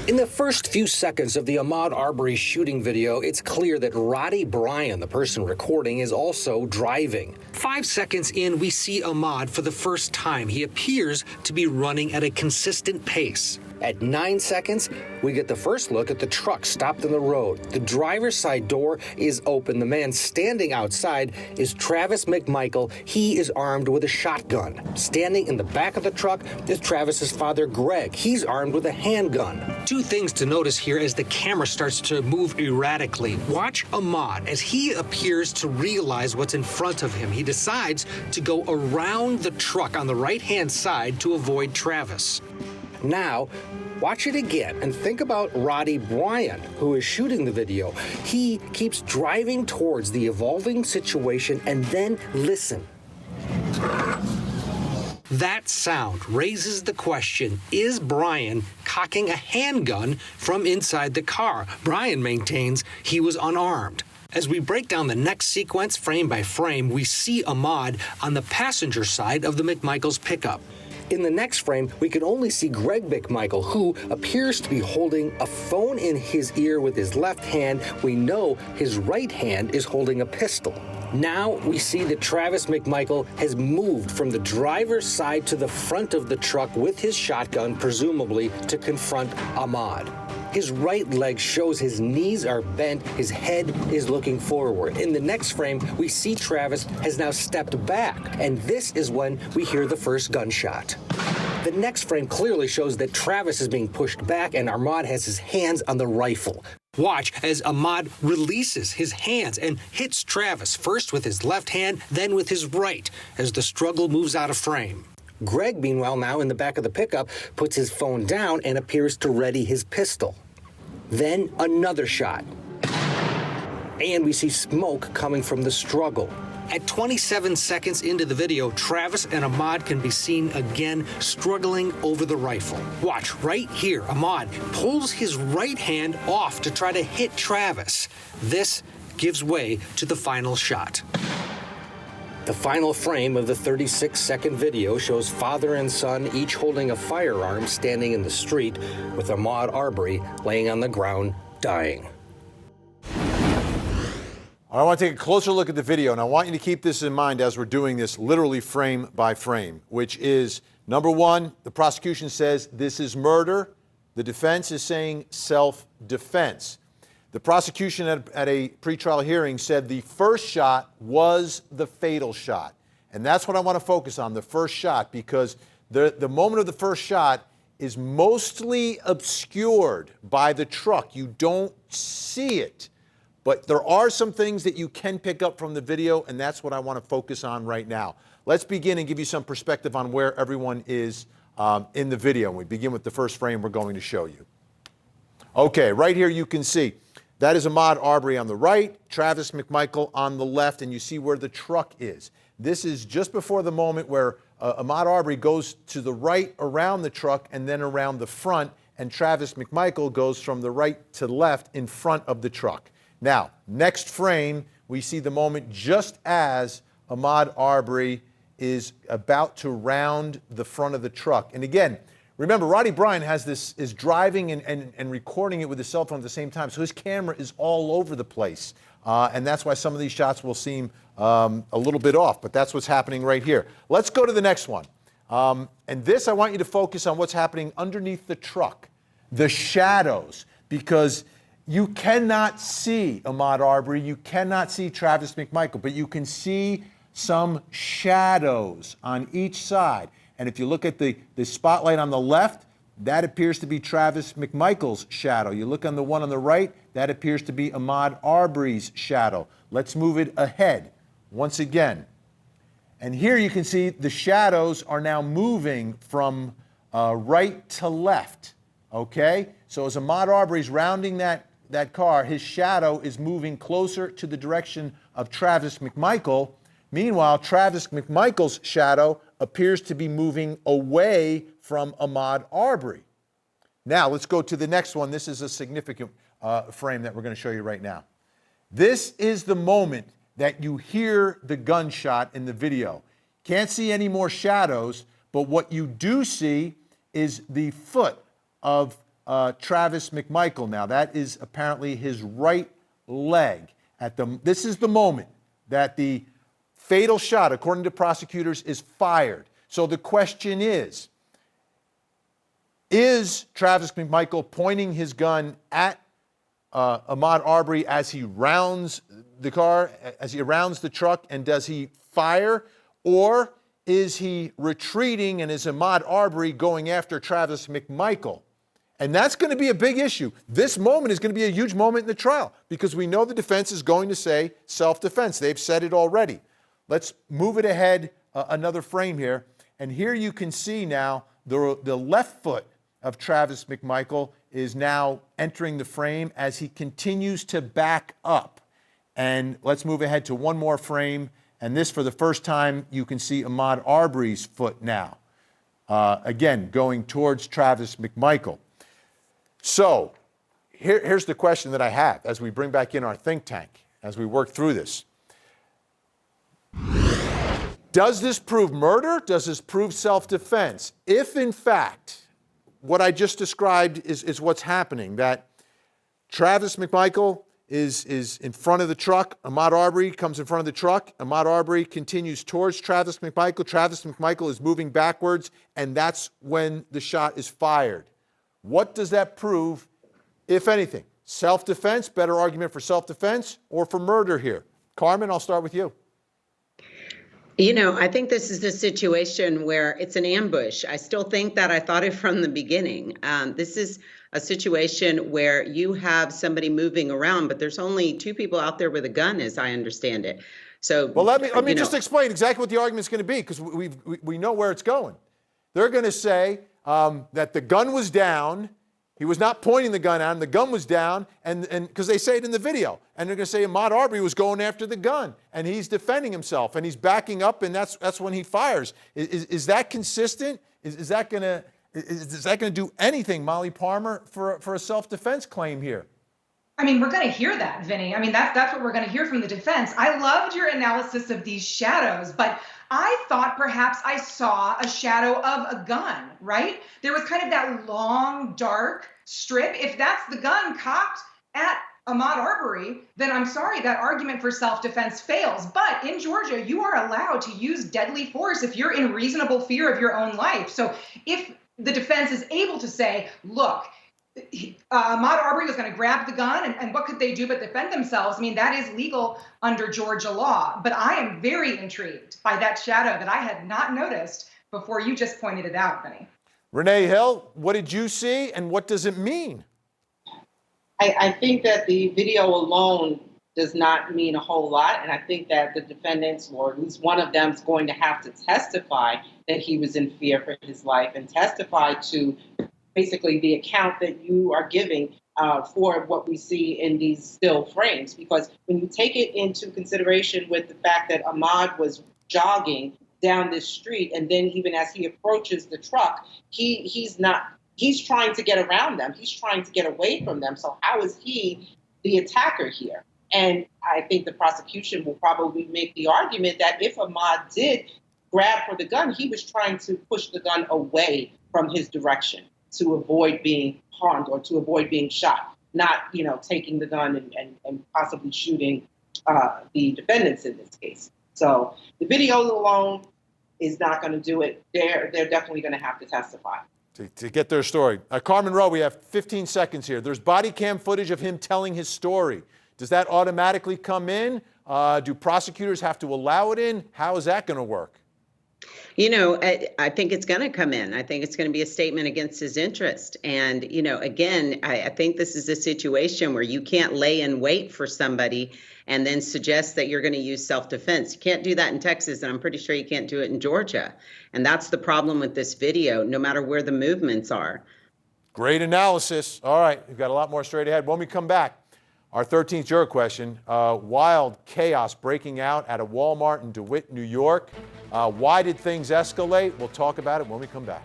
In the first few seconds of the Ahmaud Arbery shooting video, it's clear that Roddie Bryan, the person recording, is also driving. 5 seconds in, we see Ahmaud for the first time. He appears to be running at a consistent pace. At 9 seconds, we get the first look at the truck stopped in the road. The driver's side door is open. The man standing outside is Travis McMichael. He is armed with a shotgun. Standing in the back of the truck is Travis's father, Greg. He's armed with a handgun. Two things to notice here as the camera starts to move erratically. Watch Ahmaud as he appears to realize what's in front of him. He decides to go around the truck on the right-hand side to avoid Travis. Now, watch it again and think about Roddie Bryan, who is shooting the video. He keeps driving towards the evolving situation and then listen. That sound raises the question, is Bryan cocking a handgun from inside the car? Bryan maintains he was unarmed. As we break down the next sequence frame by frame, we see Ahmaud on the passenger side of the McMichaels pickup. In the next frame, we can only see Greg McMichael, who appears to be holding a phone in his ear with his left hand. We know his right hand is holding a pistol. Now we see that Travis McMichael has moved from the driver's side to the front of the truck with his shotgun, presumably to confront Ahmaud. His right leg shows his knees are bent, his head is looking forward. In the next frame, we see Travis has now stepped back, and this is when we hear the first gunshot. The next frame clearly shows that Travis is being pushed back and Ahmaud has his hands on the rifle. Watch as Ahmaud releases his hands and hits Travis, first with his left hand, then with his right, as the struggle moves out of frame. Greg, meanwhile, now in the back of the pickup, puts his phone down and appears to ready his pistol. Then another shot. And we see smoke coming from the struggle. At 27 seconds into the video, Travis and Ahmaud can be seen again struggling over the rifle. Watch right here. Ahmaud pulls his right hand off to try to hit Travis. This gives way to the final shot. The final frame of the 36-second video shows father and son each holding a firearm standing in the street with Ahmaud Arbery laying on the ground, dying. I want to take a closer look at the video, and I want you to keep this in mind as we're doing this literally frame by frame, which is, number one, the prosecution says this is murder. The defense is saying self-defense. The prosecution at a pretrial hearing said the first shot was the fatal shot. And that's what I want to focus on, the first shot, because the moment of the first shot is mostly obscured by the truck. You don't see it. But there are some things that you can pick up from the video, and that's what I want to focus on right now. Let's begin and give you some perspective on where everyone is in the video. And we begin with the first frame we're going to show you. Okay, right here you can see that is Ahmaud Arbery on the right, Travis McMichael on the left, and you see where the truck is. This is just before the moment where Ahmaud Arbery goes to the right around the truck and then around the front, and Travis McMichael goes from the right to left in front of the truck. Now, next frame, we see the moment just as Ahmaud Arbery is about to round the front of the truck. And again, remember, Roddie Bryan is driving and recording it with his cell phone at the same time, so his camera is all over the place. And that's why some of these shots will seem a little bit off, but that's what's happening right here. Let's go to the next one. And this, I want you to focus on what's happening underneath the truck, the shadows, because you cannot see Ahmaud Arbery, you cannot see Travis McMichael, but you can see some shadows on each side. And if you look at the spotlight on the left, that appears to be Travis McMichael's shadow. You look on the one on the right, that appears to be Ahmaud Arbery's shadow. Let's move it ahead once again. And here you can see the shadows are now moving from right to left, okay? So as Ahmaud Arbery's rounding that car, his shadow is moving closer to the direction of Travis McMichael. Meanwhile, Travis McMichael's shadow appears to be moving away from Ahmaud Arbery. Now, let's go to the next one. This is a significant frame that we're going to show you right now. This is the moment that you hear the gunshot in the video. Can't see any more shadows, but what you do see is the foot of Travis McMichael now. That is apparently his right leg. This is the moment that the fatal shot, according to prosecutors, is fired. So the question is Travis McMichael pointing his gun at Ahmaud Arbery as he rounds the car, as he rounds the truck, and does he fire? Or is he retreating and is Ahmaud Arbery going after Travis McMichael? And that's going to be a big issue. This moment is going to be a huge moment in the trial because we know the defense is going to say self-defense. They've said it already. Let's move it ahead another frame here. And here you can see now the left foot of Travis McMichael is now entering the frame as he continues to back up. And let's move ahead to one more frame. And this, for the first time, you can see Ahmaud Arbery's foot now. Again, going towards Travis McMichael. So here's the question that I have as we bring back in our think tank, as we work through this. Does this prove murder? Does this prove self-defense? If, in fact, what I just described is what's happening, that Travis McMichael is in front of the truck, Ahmaud Arbery comes in front of the truck, Ahmaud Arbery continues towards Travis McMichael, Travis McMichael is moving backwards, and that's when the shot is fired. What does that prove, if anything? Self-defense, better argument for self-defense, or for murder here? Carmen, I'll start with you. You know, I think this is a situation where it's an ambush. I still think that. I thought it from the beginning. This is a situation where you have somebody moving around, but there's only two people out there with a gun, as I understand it. So, well, let me just explain exactly what the argument is going to be, because we know where it's going. They're going to say that the gun was down. He was not pointing the gun at him. The gun was down, and because they say it in the video. And they're going to say Ahmaud Arbery was going after the gun, and he's defending himself, and he's backing up, and that's when he fires. Is that consistent? Is that going to do anything, Molly Palmer, for a self-defense claim here? I mean, we're going to hear that, Vinny. I mean, that's what we're going to hear from the defense. I loved your analysis of these shadows, but I thought perhaps I saw a shadow of a gun, right? There was kind of that long, dark strip. If that's the gun cocked at Ahmaud Arbery, then I'm sorry, that argument for self-defense fails. But in Georgia, you are allowed to use deadly force if you're in reasonable fear of your own life. So if the defense is able to say, look, Ahmaud Arbery was going to grab the gun, and what could they do but defend themselves? I mean, that is legal under Georgia law. But I am very intrigued by that shadow that I had not noticed before you just pointed it out, Vinny. Renee Hill, what did you see, and what does it mean? I think that the video alone does not mean a whole lot, and I think that the defendants, or at least one of them, is going to have to testify that he was in fear for his life and testify to basically the account that you are giving for what we see in these still frames. Because when you take it into consideration with the fact that Ahmaud was jogging down this street, and then even as he approaches the truck, he's trying to get around them. He's trying to get away from them. So how is he the attacker here? And I think the prosecution will probably make the argument that if Ahmaud did grab for the gun, he was trying to push the gun away from his direction to avoid being harmed or to avoid being shot, not, taking the gun and possibly shooting the defendants in this case. So the video alone is not going to do it. They're definitely going to have to testify. To get their story. Carmen Rowe, we have 15 seconds here. There's body cam footage of him telling his story. Does that automatically come in? Do prosecutors have to allow it in? How is that going to work? I think it's going to come in. I think it's going to be a statement against his interest. And, again, I think this is a situation where you can't lay in wait for somebody and then suggest that you're going to use self-defense. You can't do that in Texas, and I'm pretty sure you can't do it in Georgia. And that's the problem with this video, no matter where the movements are. Great analysis. All right, we've got a lot more straight ahead. When we come back, our 13th juror question, wild chaos breaking out at a Walmart in DeWitt, New York. Why did things escalate? We'll talk about it when we come back.